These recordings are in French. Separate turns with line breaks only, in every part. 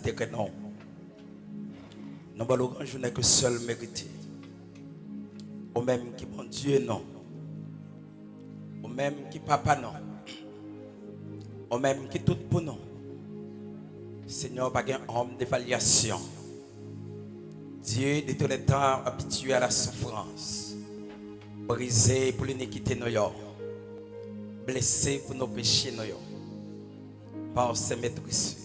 mérité que non. Nous avons grand journée que seul mérité. Au même qui bon Dieu non. Au même qui papa non. Au même qui tout pour non. Seigneur, pas un homme d'évaluation. Dieu de tous les temps habitué à la souffrance. Brisé pour l'iniquité de nos. Blessé pour nos péchés de nos. Par ses maîtrises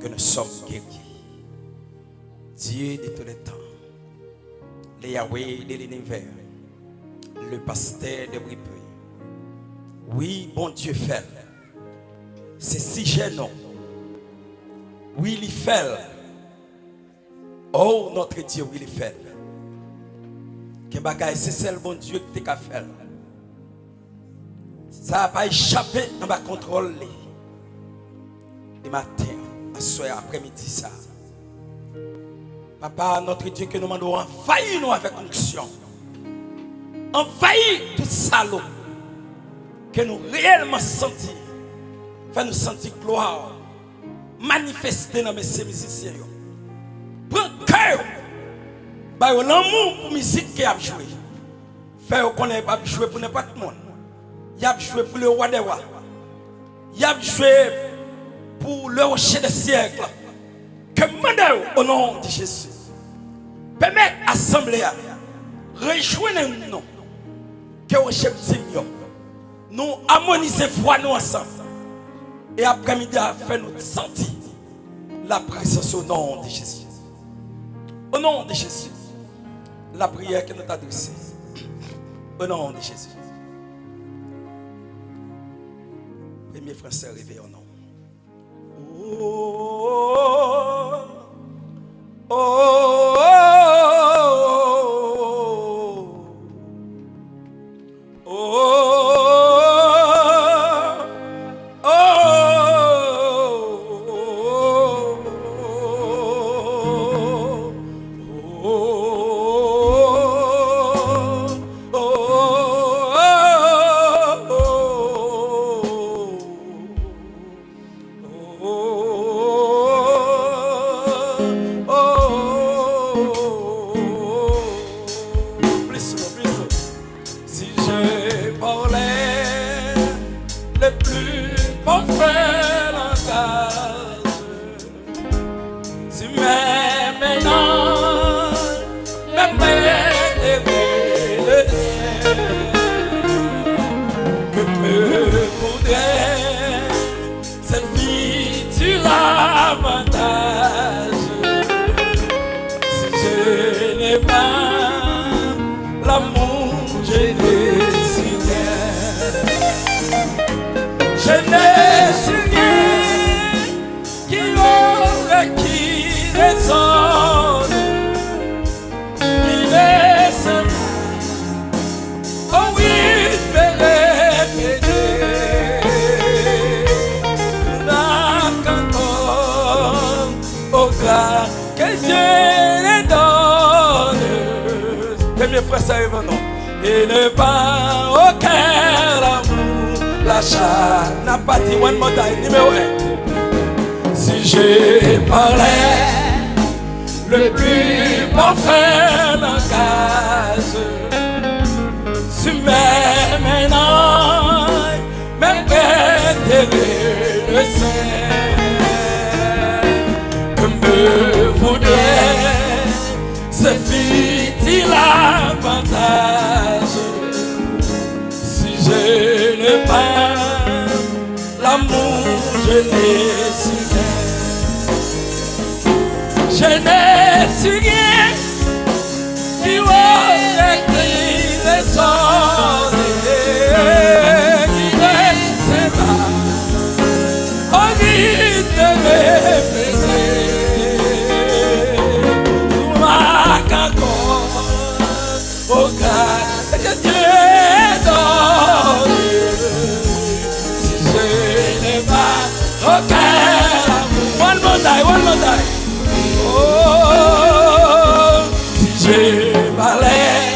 que nous sommes guéris. Dieu de tous les temps, le Yahweh de l'univers, le pasteur de Bripé. Oui, bon Dieu fait. C'est si gênant. Oui, il fait. Oh, notre Dieu, oui, il fait. Que bagaille, c'est seul bon Dieu qui t'a fait. Ça n'a pas échappé dans ma contrôle. Le matin, à soir, après-midi, ça. Papa, notre Dieu, que nous demandons, envahis nous avec onction. Envahis tout salaud. Que nous réellement sentir. Fais nous sentir gloire. Manifester dans mes musiciens. Prends cœur. Bah, l'amour pour la musique qui a joué. Fais qu'on n'ait pas joué pour n'importe qui. Il a joué pour le roi des rois. Il a joué pour le rocher des siècles. Que mandez au nom de Jésus. Permette l'assemblée à rejoindre-nous. Que rocher petit nous harmoniser foi nous ensemble. Et après-midi à faire nous sentir la présence au nom de Jésus. Au nom de Jésus. La prière que nous t'adressons. Au nom de Jésus. Premier frère, réveillez au nom. Oh, oh, oh, oh,
et ne pas aucun amour. L'achat n'a pas dit one more time. Numéro 1. Si je parlais le plus parfait langage, si même maintenant, même préféré le sein, que me voudrait ce fit-il avantage. Si je ne pas l'amour, je n'ai su rien. Je n'ai su rien qui aurait écrit les sons qui laissent pas envie de répéter. Tout marque encore au cas que Dieu donne. Si je n'ai pas aucun amour. One more time, one more time. Oh, si je parlais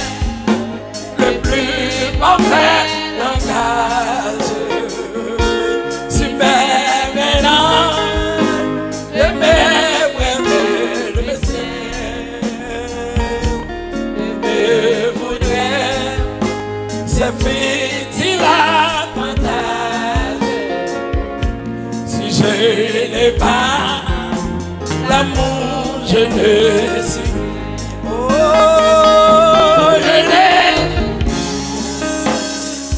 le plus l'amour je ne suis. Oh, je n'ai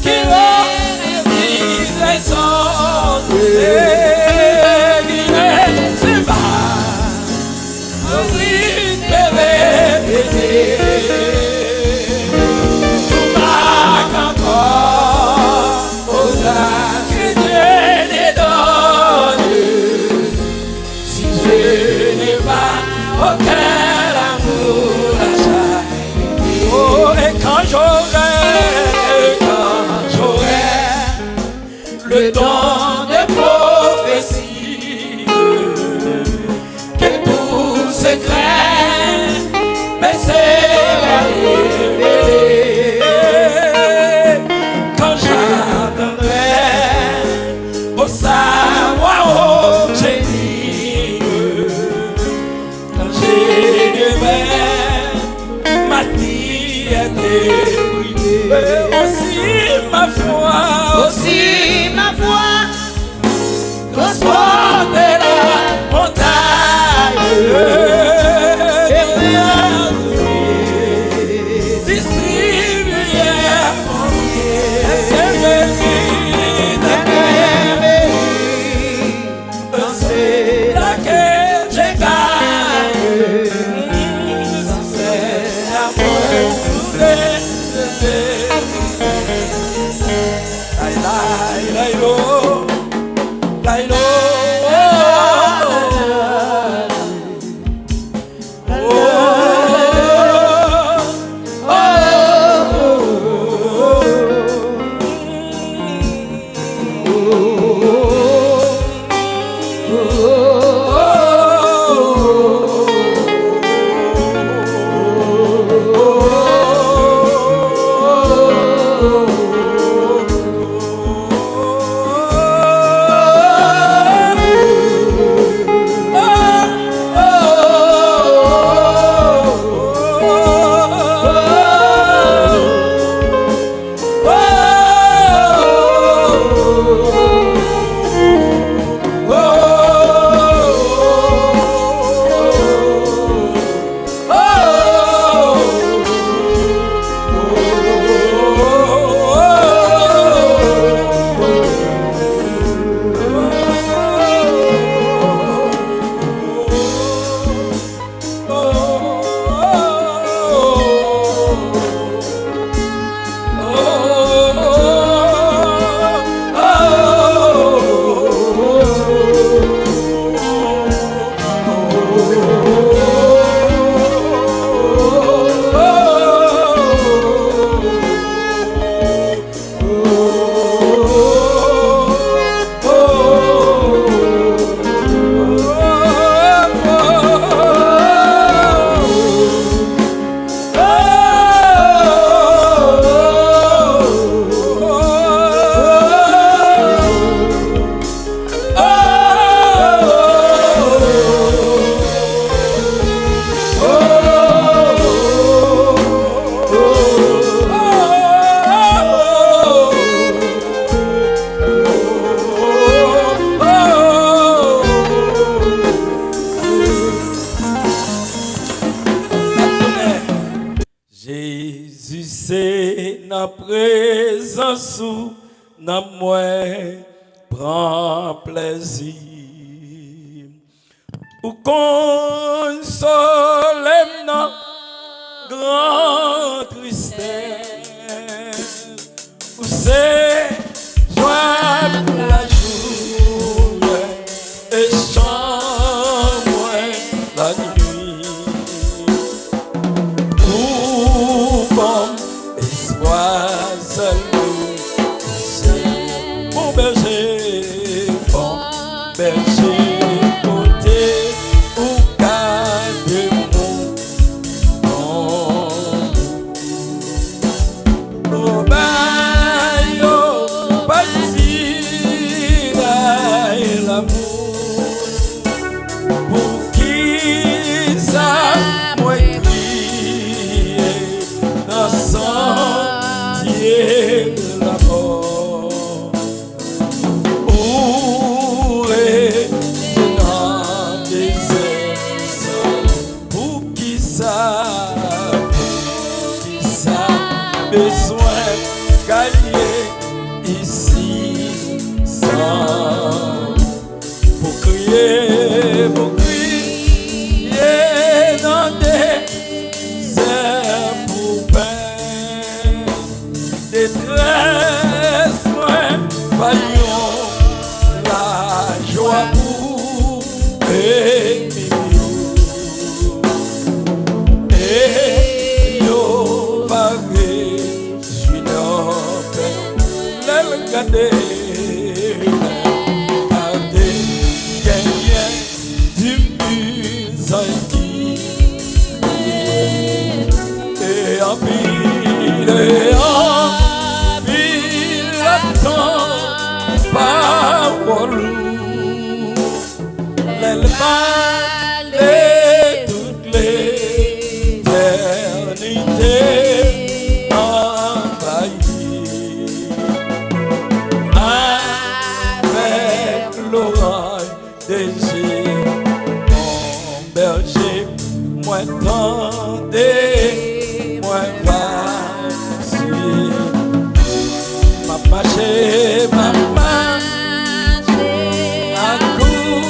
qui réalise les autres. Qui ne sait pas. Oui, bébé, tout marque encore aux âges que Dieu les donne. Si je n'ai pas aucun amour à charité. Oh, et quand j'aurai le don de prophétie, que tout secret me sera révélé. Quand j'attendrai au savoir au génie, quand j'élèverai ma dignité, aussi ma foi, transporter la montagne. Présence ou n'a moins prend plaisir ou console non grand tristesse ou c'est joie la journée et chant la nuit ou comme espoir seul mon berger côté ou garde mon Et en pile, attend parole. L'Allemagne et toute l'éternité envahie avec l'oreille des yeux. Mon berger, moi tendez, moi vas-y. Ma marché, ma marché, à coup.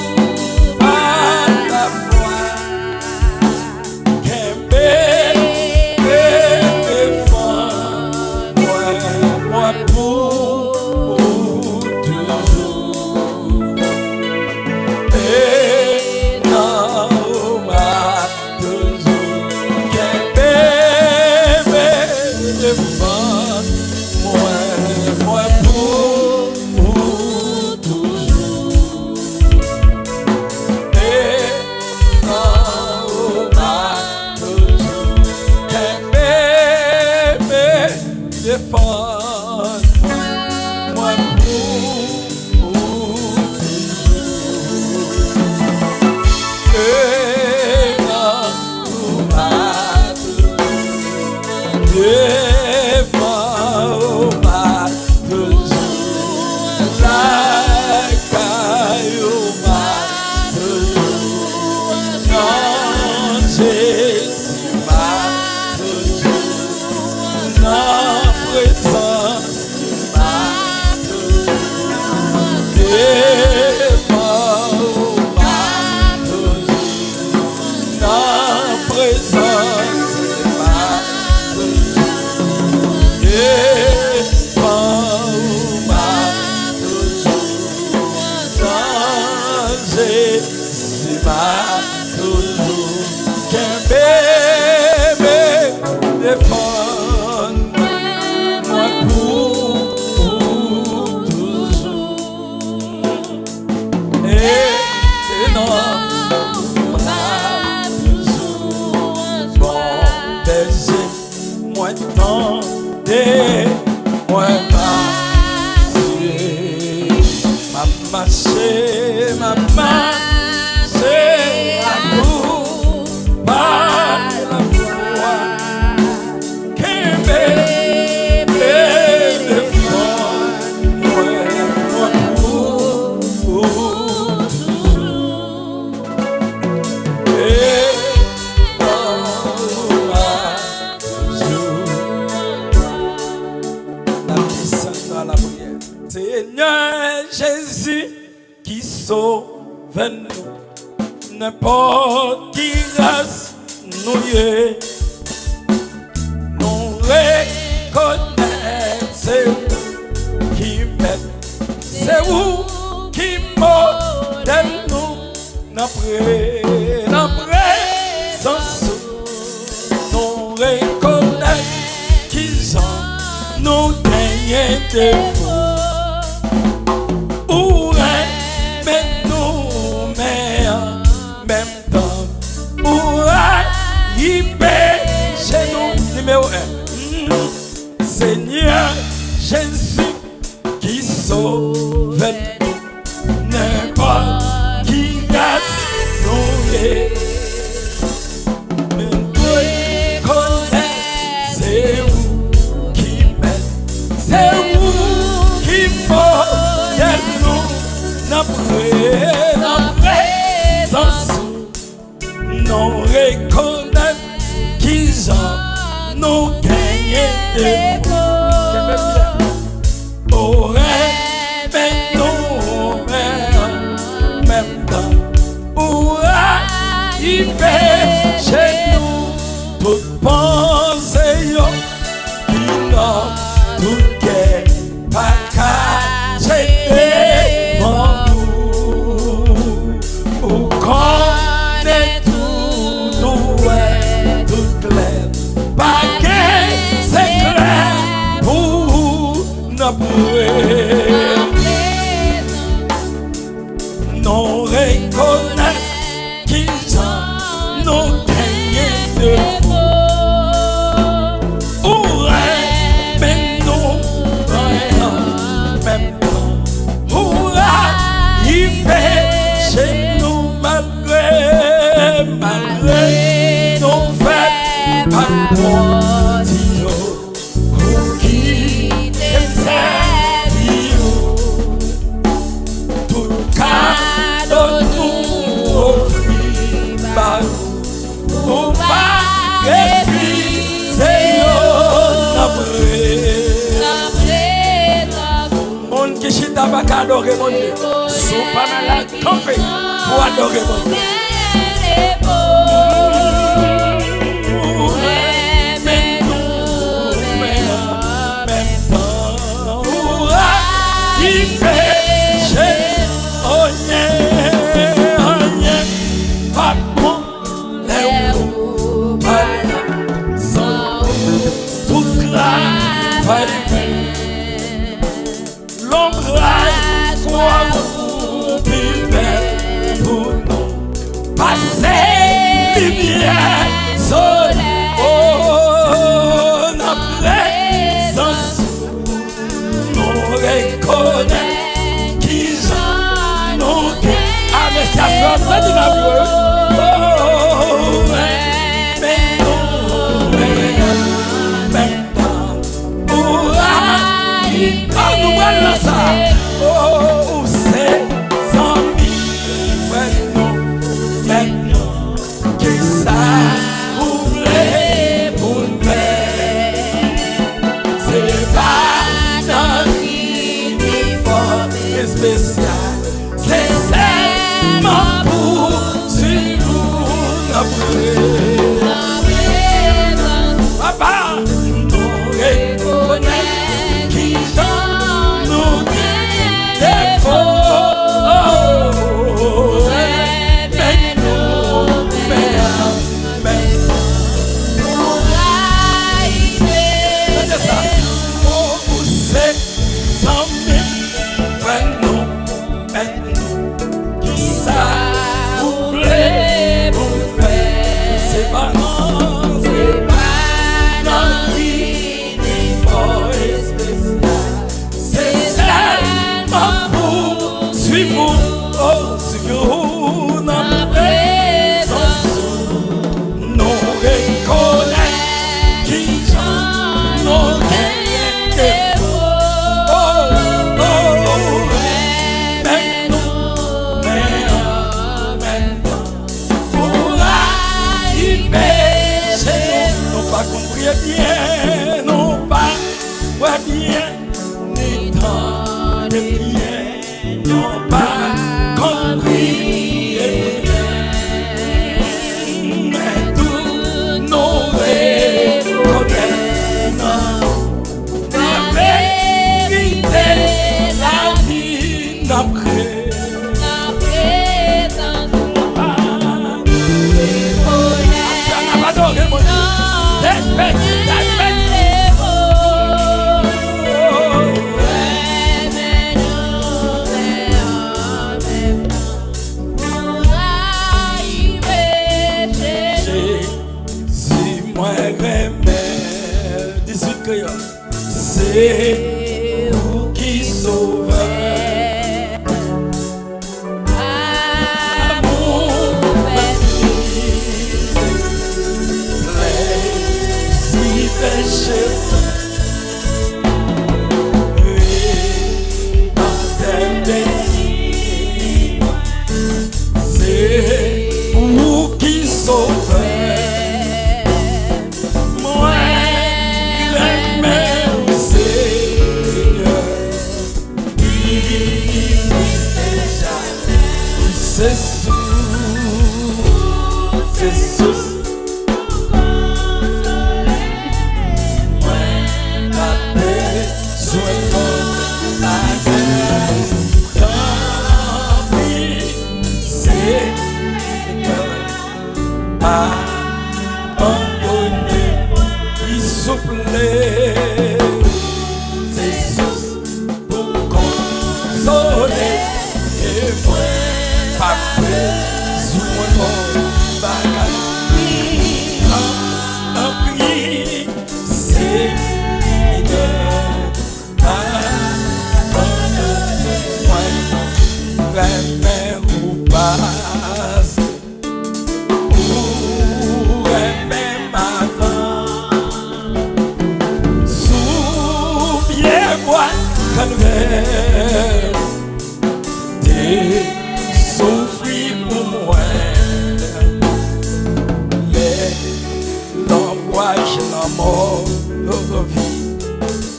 Seigneur Jésus qui sauve nous, n'importe qui race nous y nous reconnaît, c'est vous qui m'aide, c'est vous qui modèle nous, dans présence, nous reconnaît qu'ils ont nous gagné des fous. Chez nous, numéro 1. Seigneur Jésus qui sauve nous, n'importe qui grâce nous est. C'est vous qui m'aide, c'est vous qui m'aide nous, dans présence, nous reconnaît qu'ils ont nous gagné des oh, mais nous, même temps, où il fait chez nous, toute pensée, qui n'a tout qu'est pas caché devant nous, où connaît tout, tout clair, pas qu'un secret pour nous non reconnaître qu'ils ont nous gagnons de ou mais nous en même temps ou arriver chez nous malgré nos faits pas bon Dieu ou qui t'aime tout cadeau nous offrit par nous pas refuser monde qui chita pas adorer mon Dieu sont pas mal à camper pour adorer mon Dieu. L'ombrage croit pour nous passer lumière soleil oh notre présence nous reconnaît qui j'en nous ah mais ça fait de la oh, c'est zombie, maintenant, qui ça ouvre pour nous. C'est pas notre uniforme spécial, c'est seulement pour suivre notre papa, nous reconnaît qui j'en nous bien, non pas, ouais bien, ni tant de bien, non pas compris, mais tout nous reconnaît, la vérité, la vie d'après. C'est vous qui sauvez. Amour, si péché, c'est vous qui sauvez.
T'es souffri pour moi. L'angoisse, la mort, la vie.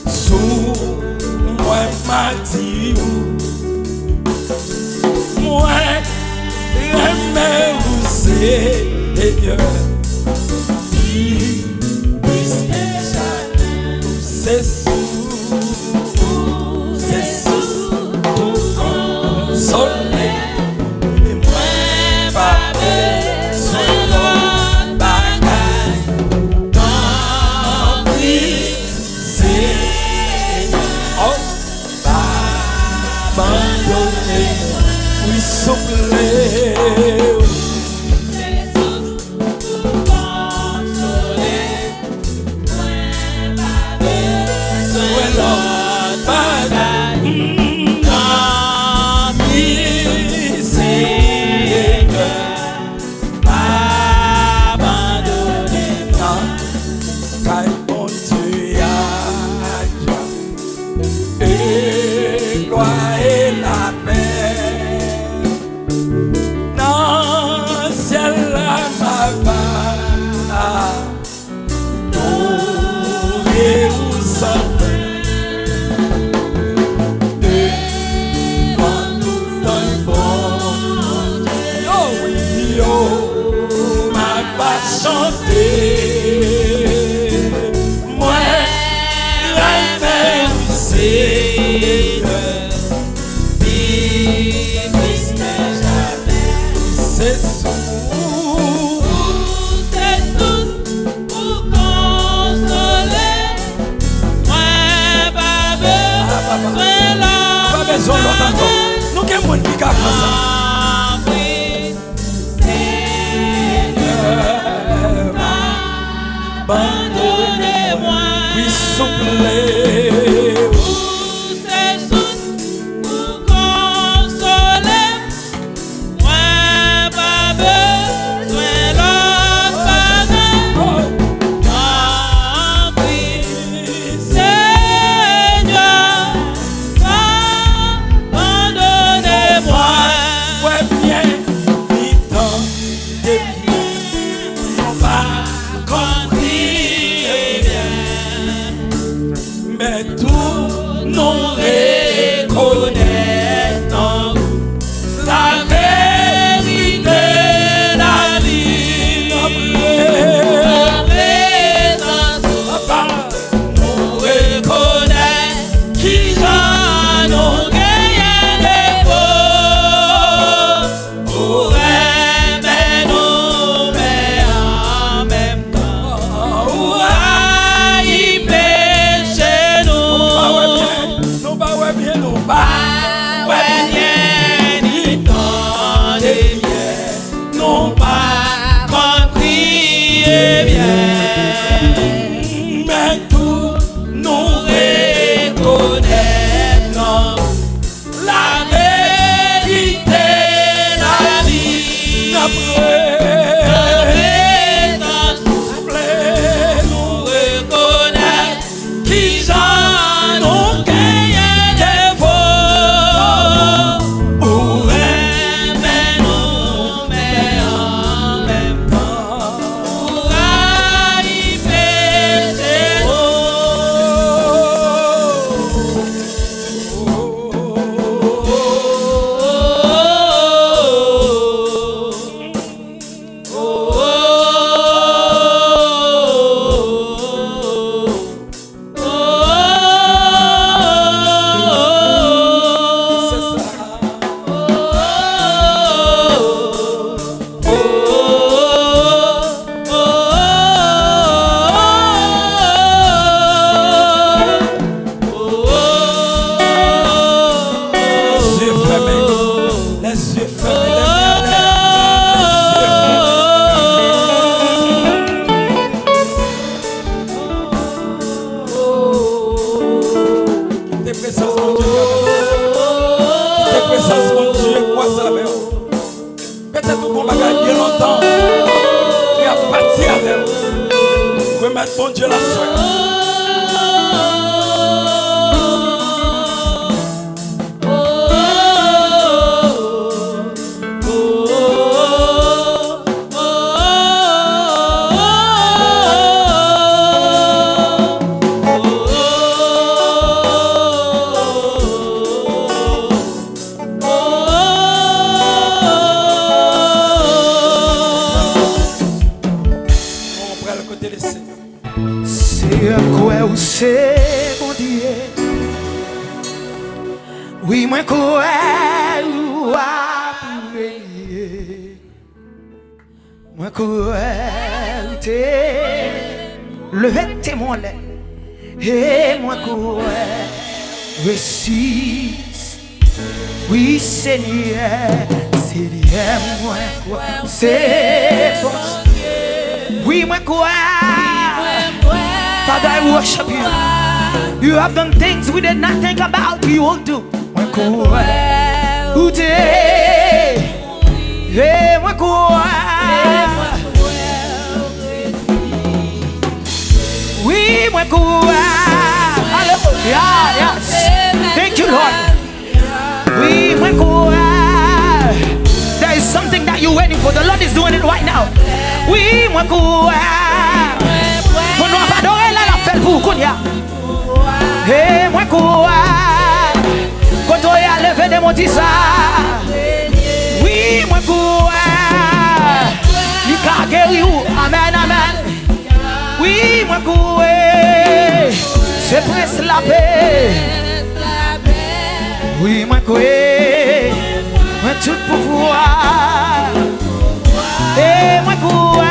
Sous moi, m'a dit. Moi, j'aime vous, Seigneur. C'est sous, pour consoler. Et moi, pas besoin d'autre bagaille. Tant pis, Seigneur. Oh, abandonnez-moi. Oui, soufflez. Nous avons un qui a fait ça. Abandonnez-moi. Oui, soufflez.
Pour consoler. Moi, pas besoin l'autre bagaille. Tant pis, Seigneur. Abandonnez-moi.
Ouais, bien, ni tant de bien, non pas compris, mais tout nous reconnaît en vous. La vérité, la vie, la présence, nous reconnaît qui j'en nous gagne des beaux. Pour aimer nous, mais en même temps, pour haïr péché nous. Nous pas ouais bien, nous pas ouais bien, ni tant de bien, nous pas compris bien, mais tout nous reconnaît non. La vérité, la vie, la présence, nous reconnaît qui j'en nous gagne des faux. Pour aimer nous, mais en même temps, pour haïr péché remettre bon Dieu la soeur.
c'est mon Dieu. Oui, moi, quoi, ou après. Moi, quoi, t'es. Levez tes mots, et moi, quoi, récite. Oui, Seigneur, Seigneur, moi, quoi, c'est bon. Oui, moi, quoi. Father, I worship you. You have done things we did not think about you will do. Moi, quoi, où t'es? Et moi, quoi. Oui, moi, quoi. Hallelujah, yes. Thank you, Lord. Oui, moi, quoi. There is something that you're waiting for. The Lord is doing it right now. Oui, moi, quoi. Pour nous adorer là, la fête pour qu'on y a. Et moi, quoi. Quand on y a levé des mots, oui, moi, quoi. Il a guéri où? Amen, amen. Oui, moi, quoi. C'est presque la paix. Oui, moi, quoi. Moi, tout pouvoir. Et moi, quoi.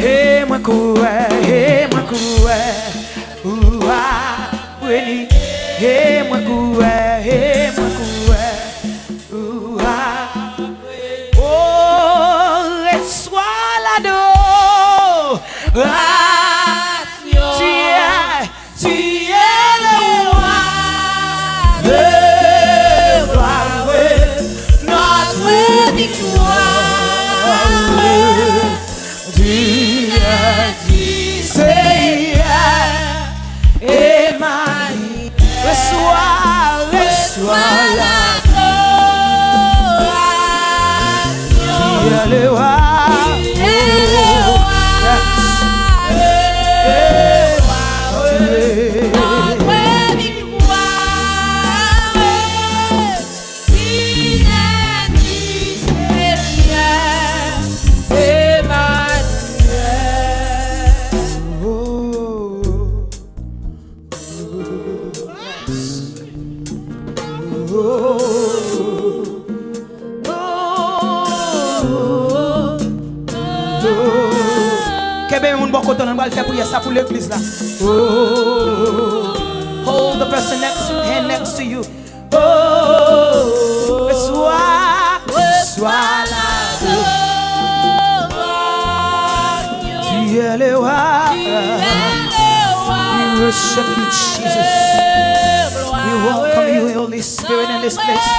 Et moi, quoi. Et moi, quoi. Ouah, oui. Et moi, quoi. Et moi, quoi. Ouah. Oh, reçois l'ado. Tu es le roi. Le roi, notre victoire. Dieu dit, Seigneur, et Marie, reçois la gloire. Tu es le roi. On va le faire prier ça pour l'église là. Oh, hold the person next to you. Oh, reçois la gloire. Tu es le roi. We worship you, Jesus. We welcome you, Holy Spirit, in this place.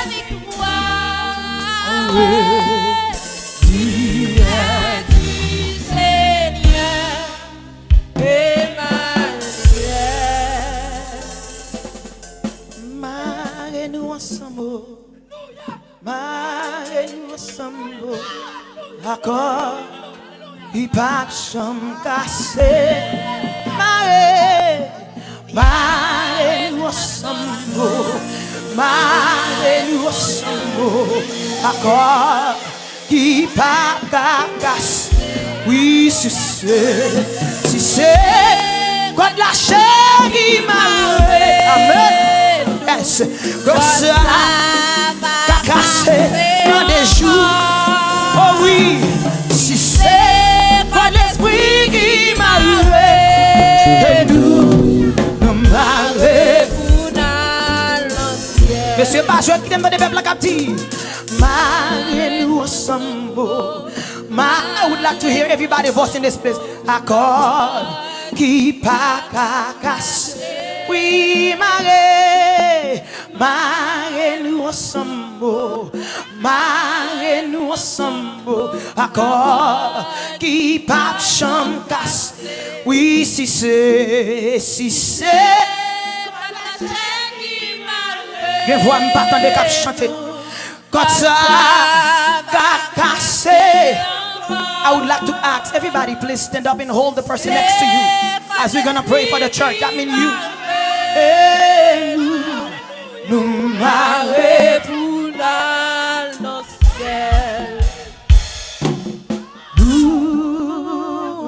D'accord, il pas de chambre cassée. Nous ensemble. D'accord, il pas de casse. Oui, si c'est quoi de la chair qui m'a. Amen. Yes, comme ça, t'as cassé dans des jours. Oh oui, si c'est pas l'esprit qui m'a loué, et nous marrons dans l'ancien. Monsieur Bajou qui aime des peuples captifs, marrons-nous ensemble. I would like to hear everybody voice in this place. Accord qui pas casse. Oui, marrons-nous ensemble. Marrez-nous ensemble, accord qui pas de chambre casse. Oui, si c'est. Je vois me pas de cap chanter. Quand ça cassé. I would like to ask everybody, please stand up and hold the person next to you as we're gonna pray for the church. That means you. Et nous marrons pour dans nos ciels. Nous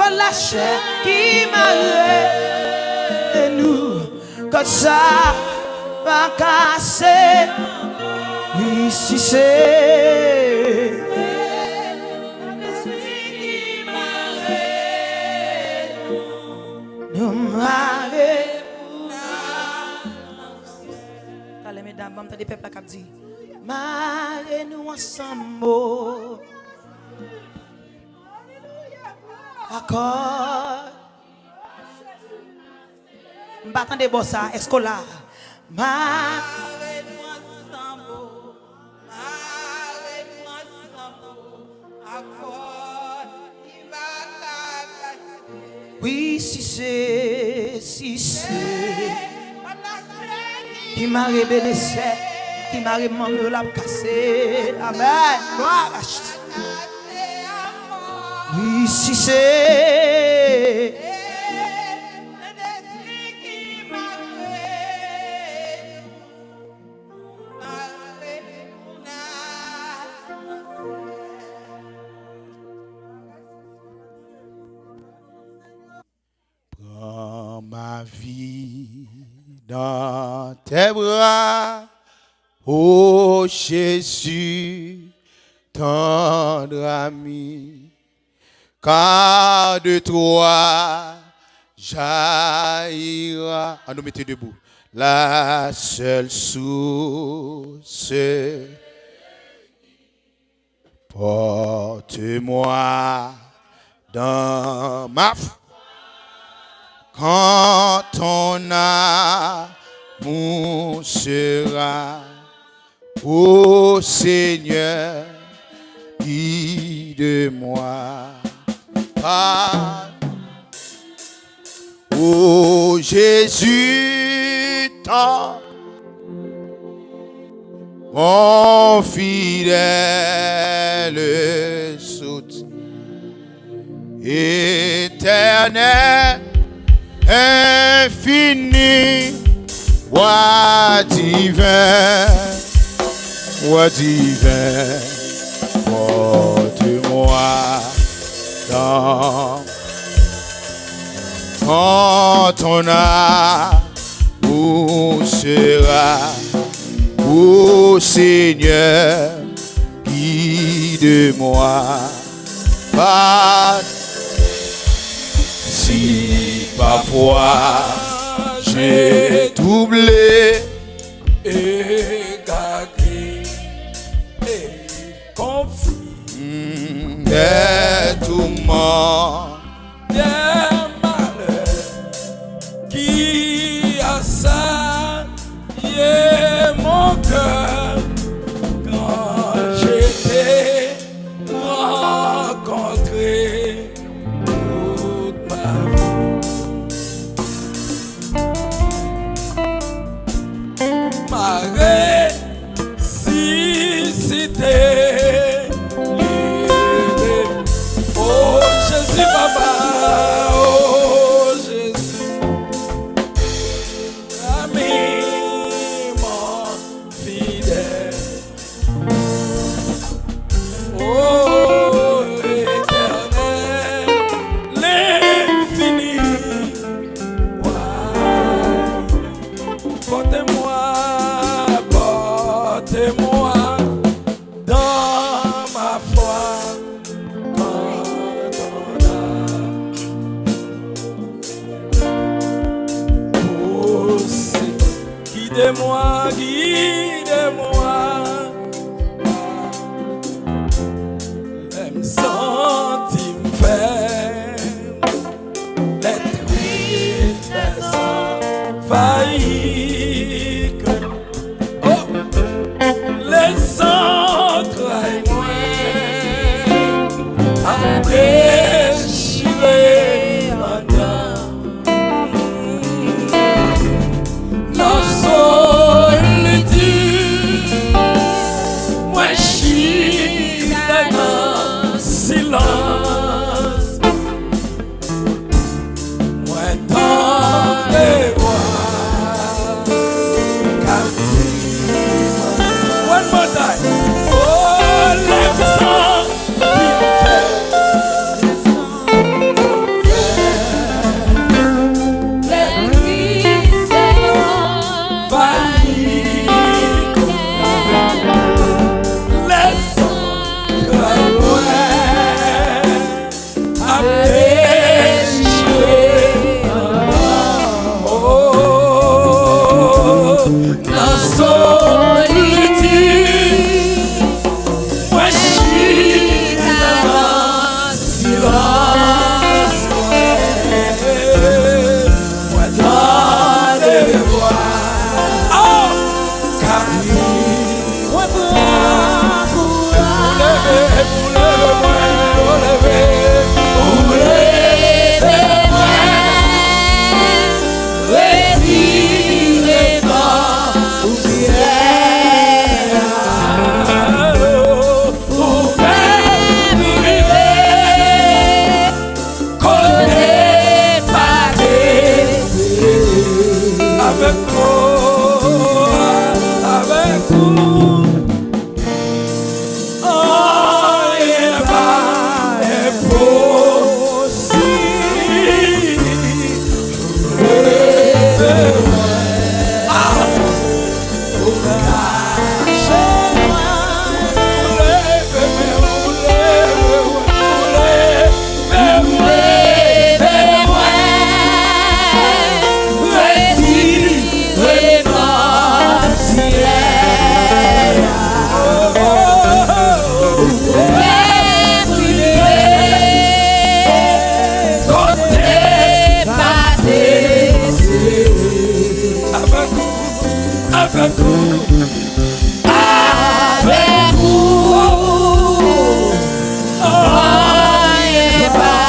quand la chair qui m'a nous, quand ça va casser, oui, si c'est nous marrer. Allez, mesdames, m'entendez des peuples qui disent marrer nous ensemble. D'accord. M'attendez bon ça, est-ce qu'on l'a? Oui, si c'est qui m'a révélé, qui m'a révélé la cassé. Amen. Gloire à Jésus. Oui, si c'est
prends ma vie dans tes bras, ô Jésus, tendre ami. Car de toi jaillira, nous mettez debout, la seule source. Porte-moi dans ma foi, quand ton amour sera, ô Seigneur, guide-moi. Ô Jésus, mon fidèle soutien, éternel, infini, roi divin, porte-moi quand ton amour sera, ô Seigneur, guide-moi. Si parfois j'ai doublé,
égaré et confus,
des tourments,
des malheurs qui assaillaient mon cœur quand j'étais rencontré toute ma vie. Ma ressuscité. Oh Jésus, Papa, oh Jésus, ami, mon fidèle. Oh éternel, l'infini, portez-moi dans ma foi. Guide-moi, guide-moi. L'aime sentir me faire les tristesses faillies. Oh, les entrailles moins à déchirer ma dame. Avec vous, rien pas impossible. Avec vous,
rien pas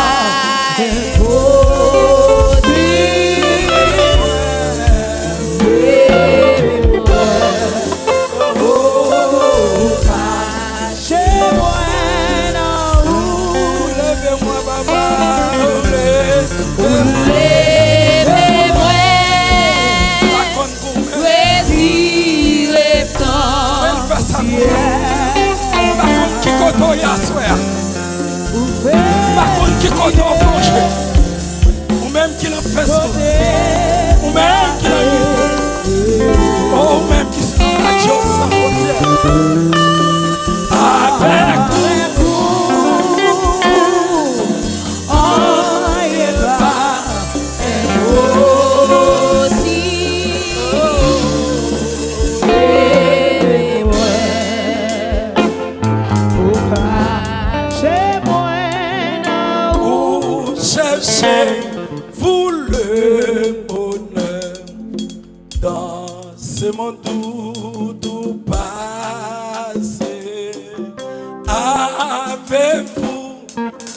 levez-moi, papa, qui koto yaswer. Par contre qui koto plongé. Ou même qui l'a fait. Ou même qui l'a mis. Ou même qui s'est attaché au sang. Avec cherchez-vous le bonheur dans ce monde tout passé. Avez-vous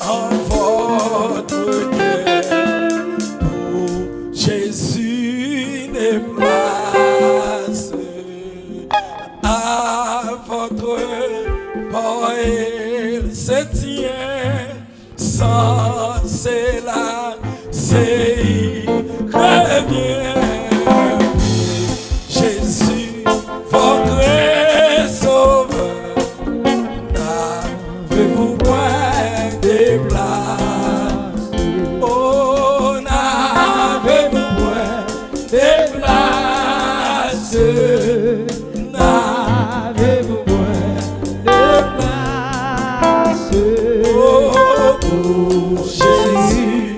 en votre cœur pour Jésus des places à votre port il se tient. Sans cela, c'est très bien. Jésus, votre sauveur, n'avez-vous point des places? Oh, n'avez-vous point des places? N'avez-vous point des places? Oh, Jésus,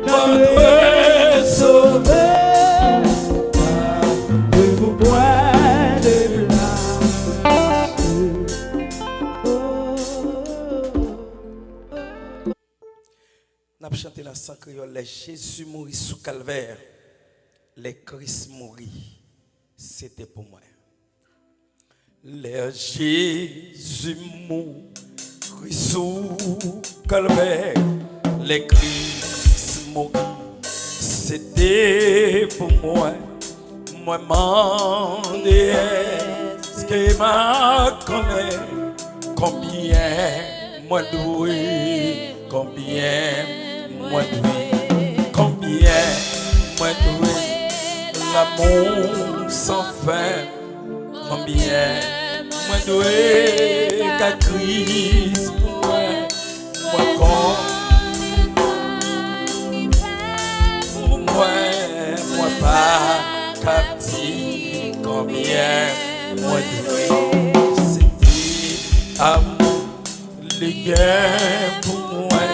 notre sauveur, n'avez-vous point de place? N'a pas chanté la sang créole, les Jésus mourit sous calvaire, les Christ mourit, c'était pour moi. Les Jésus mourit sous calvaire, les Christ mourit, c'était pour moi. Moi m'en est-ce que m'a connaît combien moi doué, combien moi doué, combien moi doué, l'amour sans fin, combien moi doué, qu'à Christ pour moi, moi quand pour moi, moi pas captif, combien moi doué, c'était amour, les gains pour moi,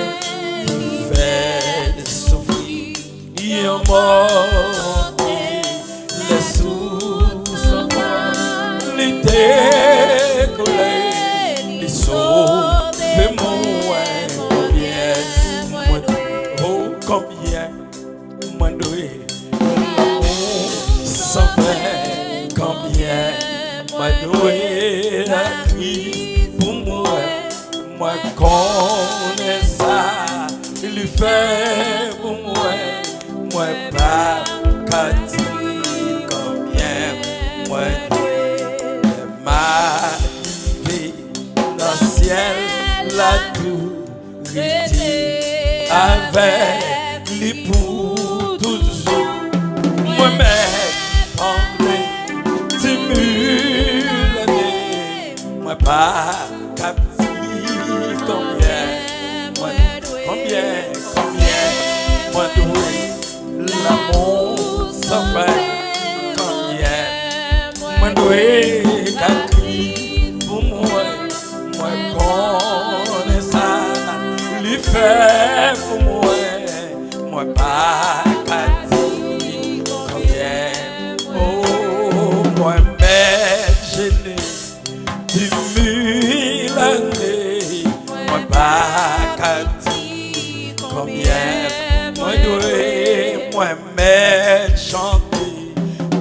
qui fait souffrir, il est mort, les sources en moi, les décollés, les sauts, fais moi, combien, moi, oh, combien, moi, doué, l'amour sans fin, combien, moi, doué, la crise pour moi, moi, connais ça, il fait pour moi, moi, pas qu'à dire combien, moi, ma vie dans le ciel, la tourité avec pas qu'à dire combien, oh, moi m'être gêné, 10 000 années, moi pas qu'à dire combien, moi m'être chanté,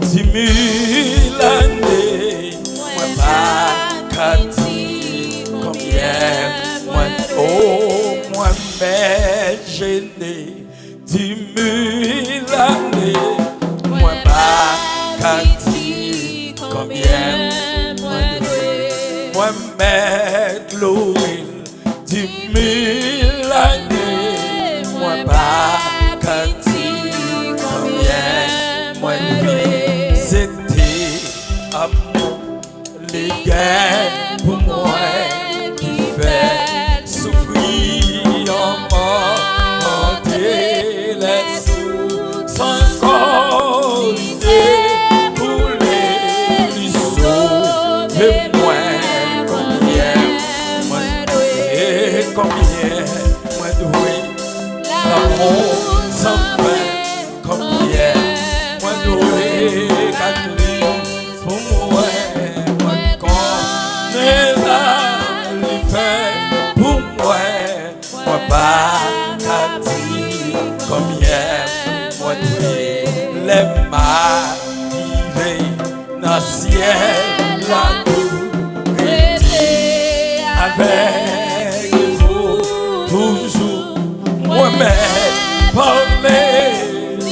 10 000 années, moi pas qu'à dire combien, oh, moi m'être gêné, 10 000 années, moi pas qu'à dire combien, moi m'être glorieux, 10 000 années, moi pas qu'à dire combien, moi c'était amour, les gains pour moi qui fait souffrir en mort, les sous sans qualité pour les sauver moi combien moi doué l'amour sans fin combien moi doué Catherine pour moi connais la l'effet pour moi pas qu'à dire combien moi doué les m'arriver dans le ciel la vérité avec vous toujours moi-même parler 10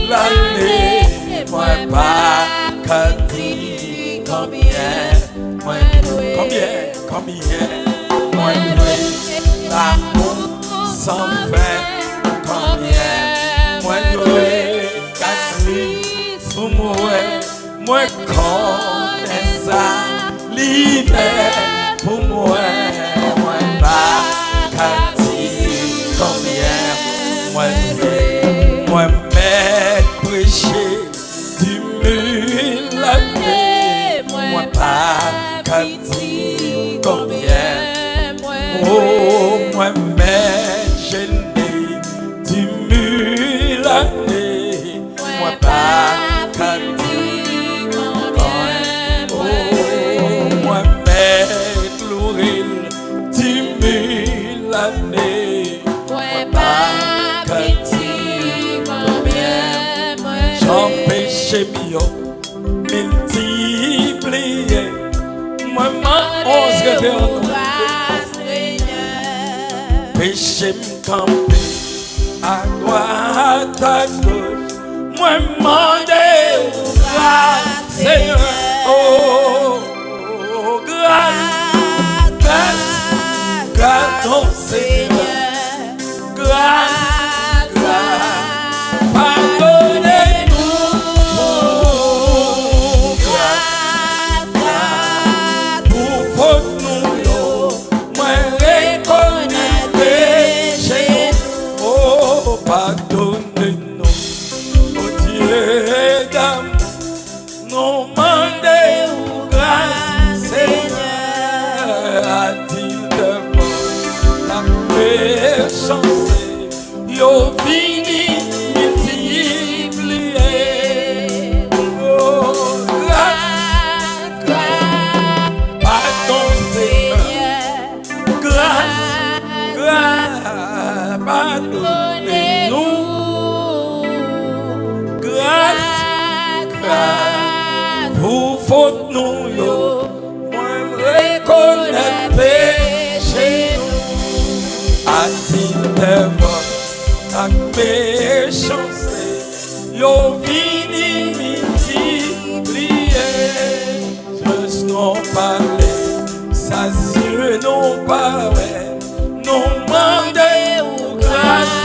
000 années moi pas qu'à dire combien moi l'amour sans fin combien moi doué Catherine pour moi connais ça l'hiver pour moi pas qu'à dire combien moi m'être prêché 10 000 années moi pas qu'à dire combien oh moi m'être gêné 10 000 années moi pas qu'à dire combien oh moi m'être glorieux 10 000 années moi pas qu'à dire combien j'empêche mieux multiplier moi m'en 11 référendums péché m'camper à droite à gauche moi m'demander grâce Seigneur oh grâce ton Seigneur grâce pardonnez-nous grâce pour faute nous moi reconnais péché oh pardonnez-nous oh Dieu d'amour nous mandez-nous grâce Seigneur a-t-il devant la méchanceté yo fini multiplier oh grâce pardon Seigneur grâce pardonnez-nous grâce pour faute nous yo moi reconnaître péché a-t-il devant la méchanceté yo vini multiplier juste non parler ça Dieu non parler non demander ou grâce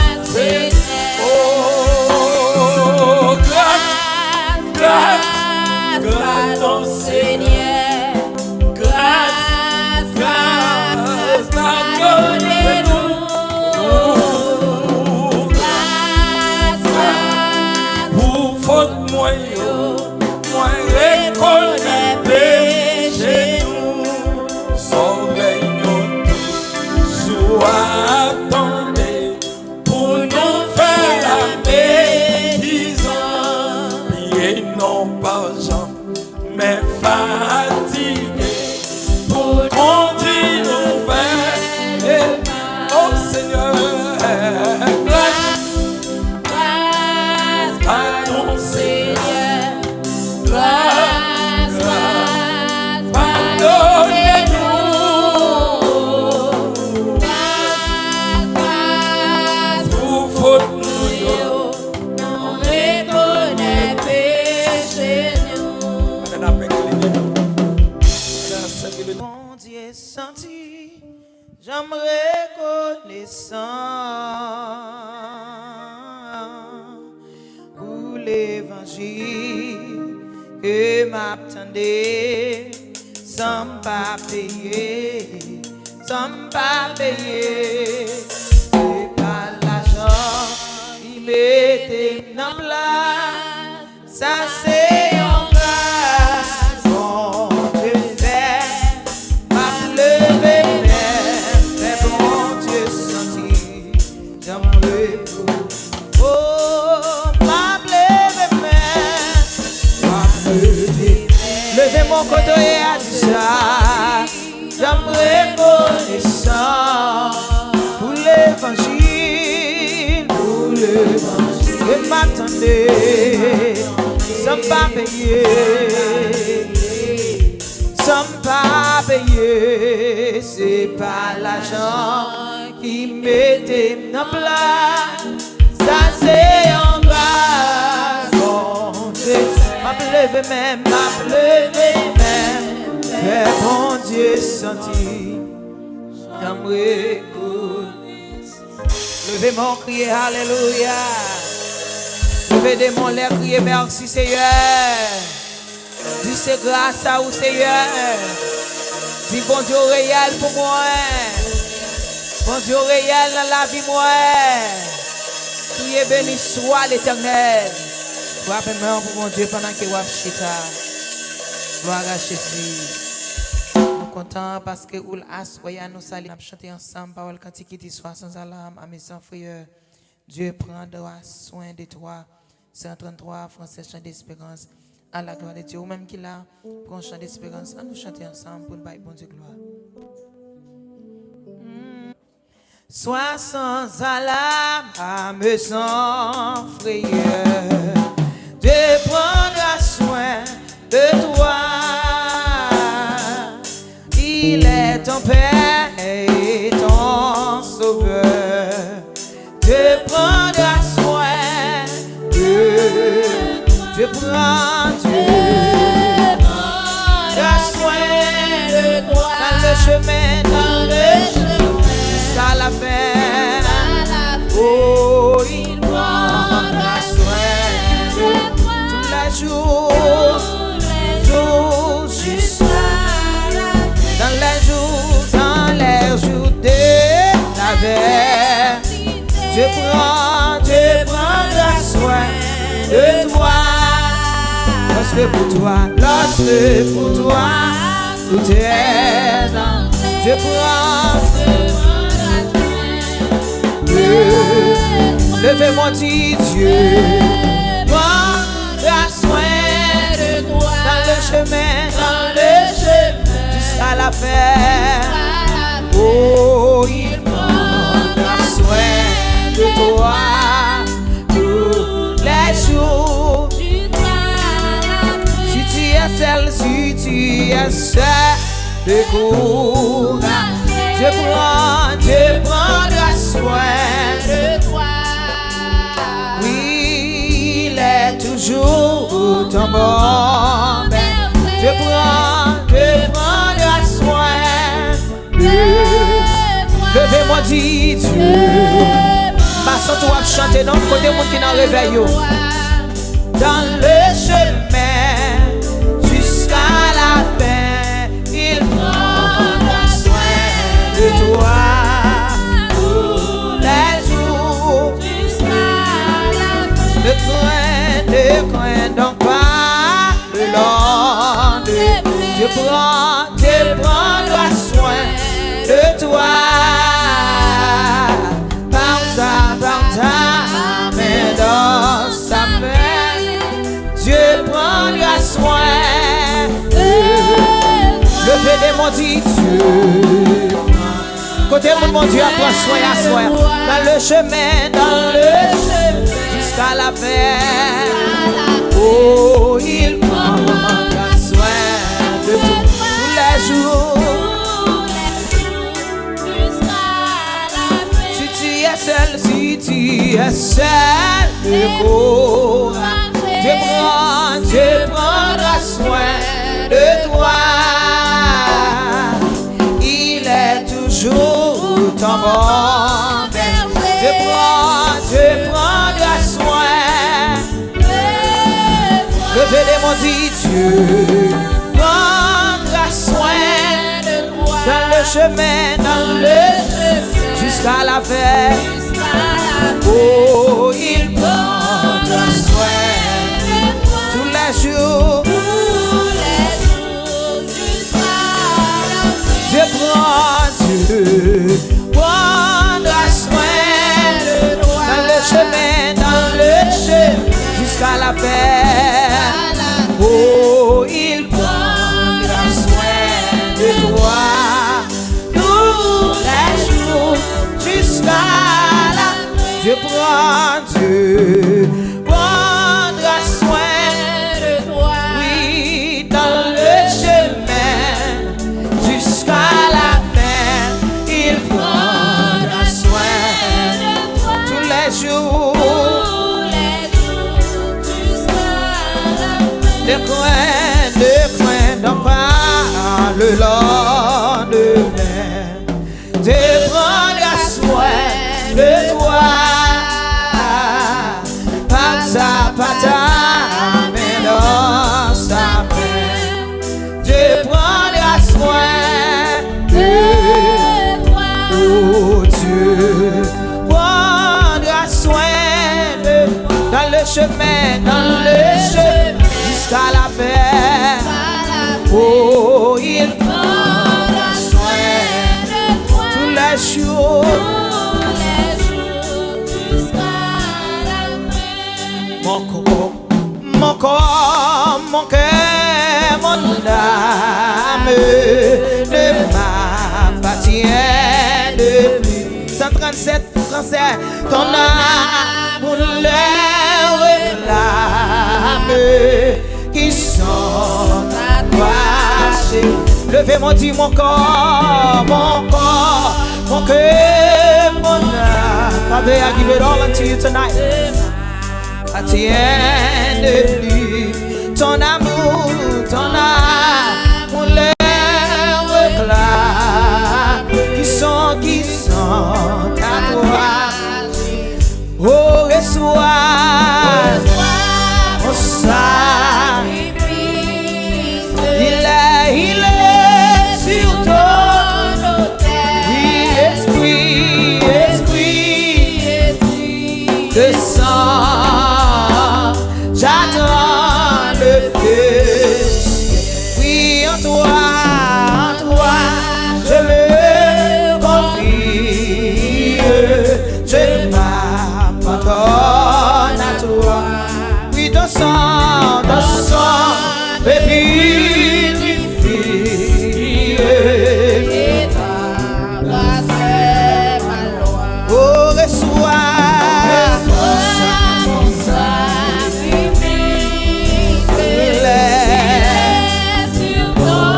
oh grâce ton Seigneur grâce pardonnez-nous grâce pour faute moi reconnais péché nous sauve-nous
ton Seigneur. Grâce, grâce, pardonnez-nous. Grâce, grâce,
pour faute nous.
on reconnaît péché nous.
Mon Dieu senti, j'aimerais reconnaissant pour l'évangile que m'attendait sans pas payer, sans pas payer. C'est pas l'argent qui mettait en place, ça c'est en grâce. Mon Dieu fait, m'a levé même, mais bon Dieu senti, j'aimerais pour. Oh, m'a levé même, m'a levé. Levez mon côté et a dit ça, j'aimerais reconnaissant pour l'évangile, que m'attendait, sans pas payer, sans pas payer. C'est pas l'argent qui mettait en place, ça c'est en grâce. Mon Dieu, m'a levé même, mais mon Dieu senti, j'aimerais levez mon crier alléluia. Levez des mon l'air crier merci Seigneur. Dis c'est grâce à vous Seigneur. Dis bon Dieu réel pour moi. Bon Dieu réel dans la vie moi. Priez béni soit l'Éternel. Frappez main pour mon Dieu pendant que vous chita. Gloire à Jésus. Content parce que nous nous saluons, chanter ensemble, parole cantique qui dit sois sans alarme à mes frères. Dieu prendra soin de toi. 133 français chant d'espérance. À la gloire de Dieu, ou même qui l'a, pour un chant d'espérance, à nous chanter ensemble pour nous bailler bon Dieu gloire. Sois sans alarme à mes frères. Dieu prendra soin de toi. Il est ton Père et ton Sauveur. Dieu prendra soin Dieu prendra soin de toi. Dans le chemin, jusqu'à la fin. Oh, il prendra soin de toi. Tous les jours, jusqu'à dans les jours de la veille, Dieu prendra soin de toi. Lorsque pour toi, tout est dans Dieu prendra levez-moi dit Dieu prendra soin de toi. Dans le chemin, jusqu'à la fin. Oh, il prendra soin de toi tous les jours. Si tu es seul de courage, Dieu prendra soin de toi. Oui, il est toujours ton bon. Dieu prendra soin de toi. Levez-moi, dit Dieu. Passons toi chanter dans le côté monde qui n'a réveillé. Dans le chemin jusqu'à la fin, il prendra soin de toi. Tous les jours jusqu'à la fin. Ne crains donc pas le lendemain. Dieu prendra soin de toi. Par ta main dans sa main, Dieu prendra soin. Levez les mots, dit Dieu. Côté mon Dieu, apprends soin à soin. Dans le chemin, jusqu'à la fin. es seul de courage. Tu prendras soin de toi. Il est toujours ton bon berger. Tu prendras soin. Levez les mains, dit tu prendras soin dans le chemin, jusqu'à la fin. Oh, il prendra soin tous les jours. Dieu prendra soin dans le chemin, jusqu'à la fin. Oh, il prendra soin de toi tous les jours jusqu'à la fin. Dieu prendra soin de toi. Oui, dans le chemin jusqu'à la fin. Il prendra soin tous les jours. Ne crains donc pas le lendemain. Dieu prendra soin de toi. Pas ta main dans sa main. Dieu prendra soin de toi. Oh, Dieu prendra soin de toi. Dans le chemin, jusqu'à la fin. Oh, il prendra soin de toi tous les jours jusqu'à la fin. Mon corps, mon cœur, mon âme ne m'appartiennent plus. 137 français, ton amour leur réclame. Qui sont attachés. Levez mon dit mon corps, mon cœur, mon âme. Father, I give it all unto you tonight. Tiens de plus ton amour, leur réclame. Qui sont à toi. Oh, reçois. Il est sur ton autel. Oui, esprit de sang. J'attends le feu. Oui, en toi, je me confie. Je m'abandonne à toi. Oui, ton sang me purifie. Et ta grâce est ma loi. Oh, reçois mon sacrifice. Il est sur ton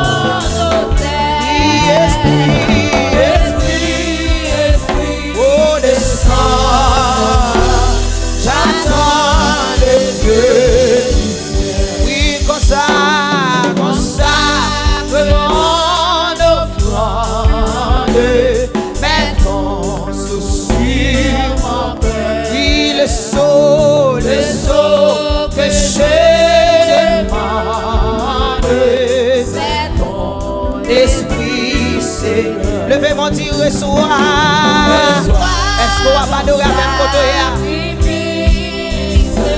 autel. Oui, esprit, oh, descends. J'attends le Dieu. Oui, comme ça, mon offrande. Mets ton souci sur mon cœur. Oui, le saut que je demande. C'est ton esprit, c'est. Levez mon Dieu, reçois. Est-ce qu'on va pas adorer avec côté?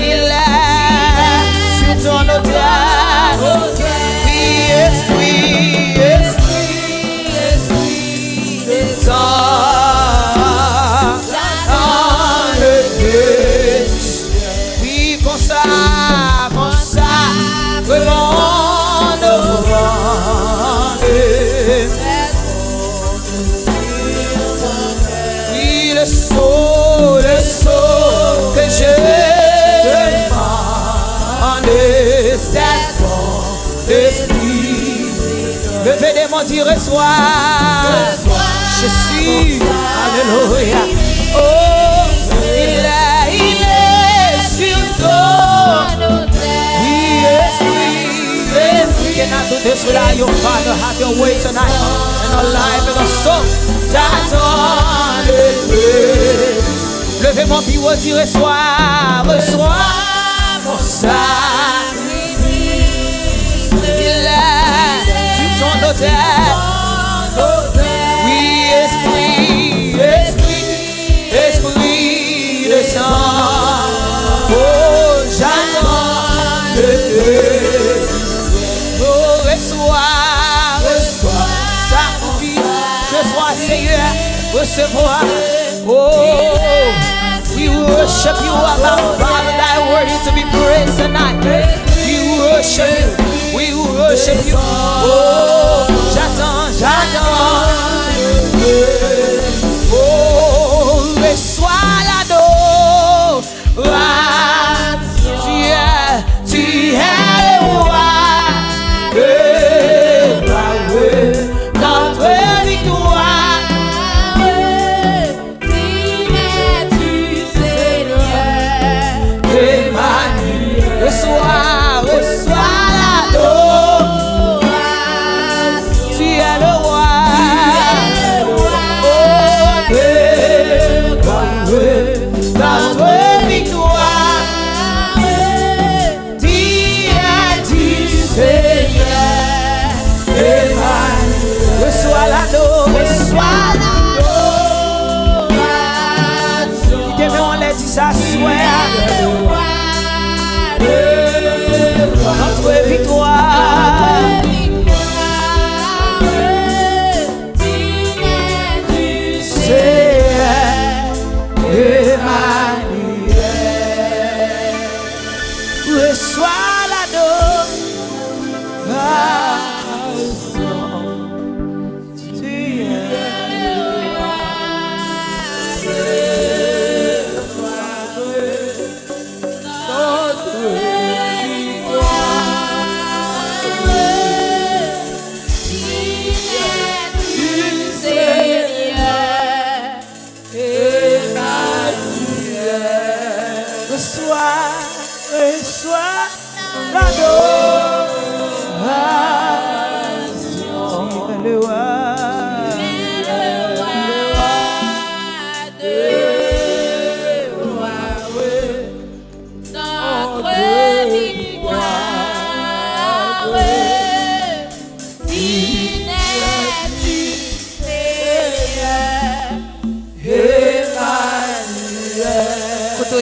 Il est sur ton autel. Oui, esprit de sang. Dans le Dieu. Oui, comme ça, vraiment offrande. Oui, le saut que je demande. C'est ton esprit. Levez des mains, dis reçois. Je suis, alléluia. Oh, il est to have your way tonight in our life and our soul. J'attends. Levez mon pied, dit reçois, reçois mon sacrifice. Il est sur ton autel. Oui, esprit, esprit, esprit de sang. Oh, j'attends de Dieu. Oh, reçois, reçois, sacrifice. Reçois, Seigneur, recevoir. Oh, we worship you, Abba Father, thy worthy to be praised tonight. We worship you, we worship you. Oh, j'attends, j'attends. Oh, reçois l'adoration. Tu es le roi de notre victoire. Reçois, reçois l'adoration. Tu es le roi. Oh, notre victoire. Tu es du Seigneur. Emmanuel. Reçois l'adoration. Reçois l'adoration. Dis-moi, on l'a dit ça, soit. Notre victoire, c'est Emmanuel. Reçois l'adoration. Tu es reçois l'adoration.